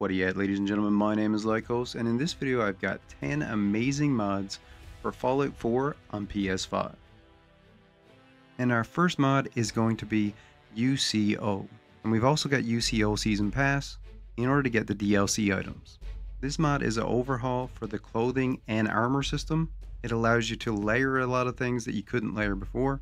What do you at, ladies and gentlemen? My name is Lycos, and in this video I've got 10 amazing mods for Fallout 4 on PS5. And our first mod is going to be UCO, and we've also got UCO Season Pass in order to get the DLC items. This mod is an overhaul for the clothing and armor system. It allows you to layer a lot of things that you couldn't layer before.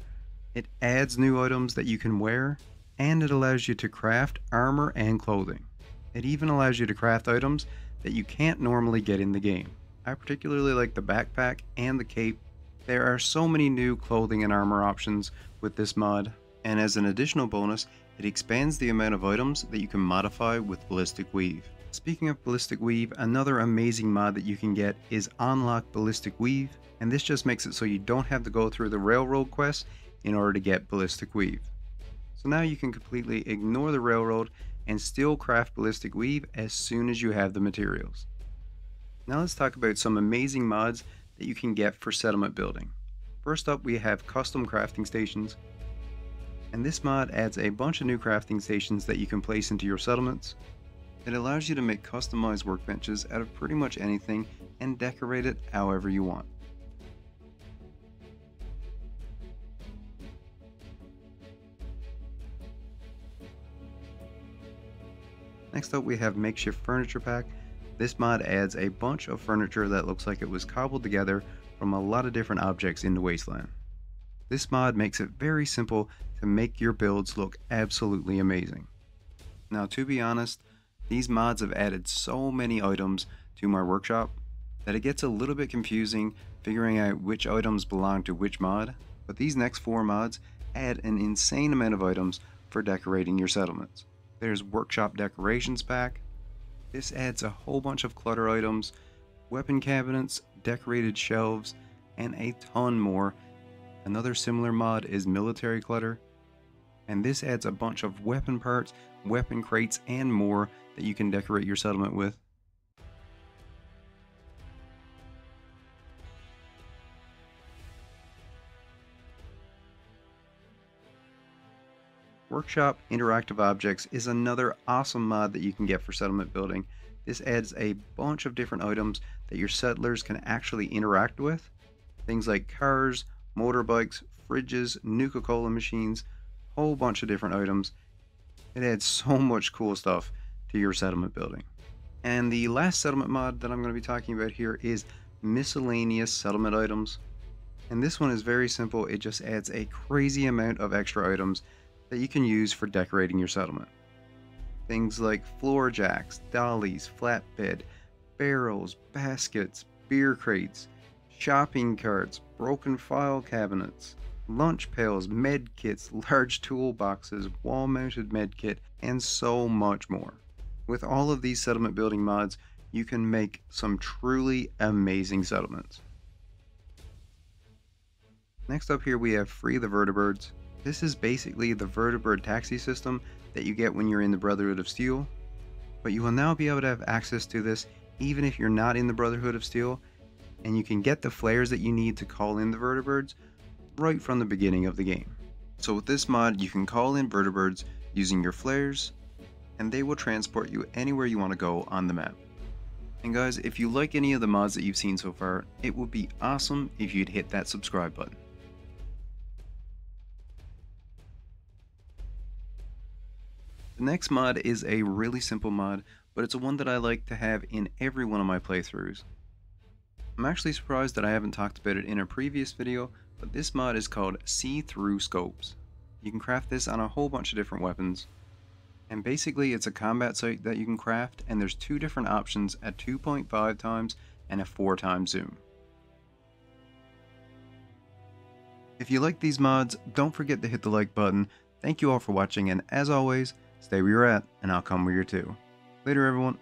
It adds new items that you can wear, and it allows you to craft armor and clothing. It even allows you to craft items that you can't normally get in the game. I particularly like the backpack and the cape. There are so many new clothing and armor options with this mod, and as an additional bonus, it expands the amount of items that you can modify with Ballistic Weave. Speaking of Ballistic Weave, another amazing mod that you can get is Unlock Ballistic Weave, and this just makes it so you don't have to go through the railroad quest in order to get Ballistic Weave. So now you can completely ignore the railroad and still craft Ballistic Weave as soon as you have the materials. Now let's talk about some amazing mods that you can get for settlement building. First up, we have custom crafting stations, and this mod adds a bunch of new crafting stations that you can place into your settlements. It allows you to make customized workbenches out of pretty much anything and decorate it however you want. Next up, we have Makeshift Furniture Pack. This mod adds a bunch of furniture that looks like it was cobbled together from a lot of different objects in the wasteland. This mod makes it very simple to make your builds look absolutely amazing. Now, to be honest, these mods have added so many items to my workshop that it gets a little bit confusing figuring out which items belong to which mod, but these next 4 mods add an insane amount of items for decorating your settlements. There's Workshop Decorations Pack. This adds a whole bunch of clutter items, weapon cabinets, decorated shelves, and a ton more. Another similar mod is Military Clutter, and this adds a bunch of weapon parts, weapon crates, and more that you can decorate your settlement with. Workshop Interactive Objects is another awesome mod that you can get for settlement building. This adds a bunch of different items that your settlers can actually interact with. Things like cars, motorbikes, fridges, Nuka-Cola machines, whole bunch of different items. It adds so much cool stuff to your settlement building. And the last settlement mod that I'm going to be talking about here is Miscellaneous Settlement Items. And this one is very simple. It just adds a crazy amount of extra items that you can use for decorating your settlement. Things like floor jacks, dollies, flatbed, barrels, baskets, beer crates, shopping carts, broken file cabinets, lunch pails, med kits, large toolboxes, wall-mounted med kit, and so much more. With all of these settlement building mods, you can make some truly amazing settlements. Next up here we have Free the Vertibirds. This is basically the Vertibird taxi system that you get when you're in the Brotherhood of Steel, but you will now be able to have access to this even if you're not in the Brotherhood of Steel, and you can get the flares that you need to call in the Vertibirds right from the beginning of the game. So with this mod, you can call in Vertibirds using your flares, and they will transport you anywhere you want to go on the map. And guys, if you like any of the mods that you've seen so far, it would be awesome if you'd hit that subscribe button. The next mod is a really simple mod, but it's a one that I like to have in every one of my playthroughs. I'm actually surprised that I haven't talked about it in a previous video, but this mod is called See-Through Scopes. You can craft this on a whole bunch of different weapons, and basically it's a combat sight that you can craft, and there's 2 different options at 2.5 times and a 4 times zoom. If you like these mods, don't forget to hit the like button. Thank you all for watching, and as always, stay where you're at, and I'll come where you're to. Later, everyone.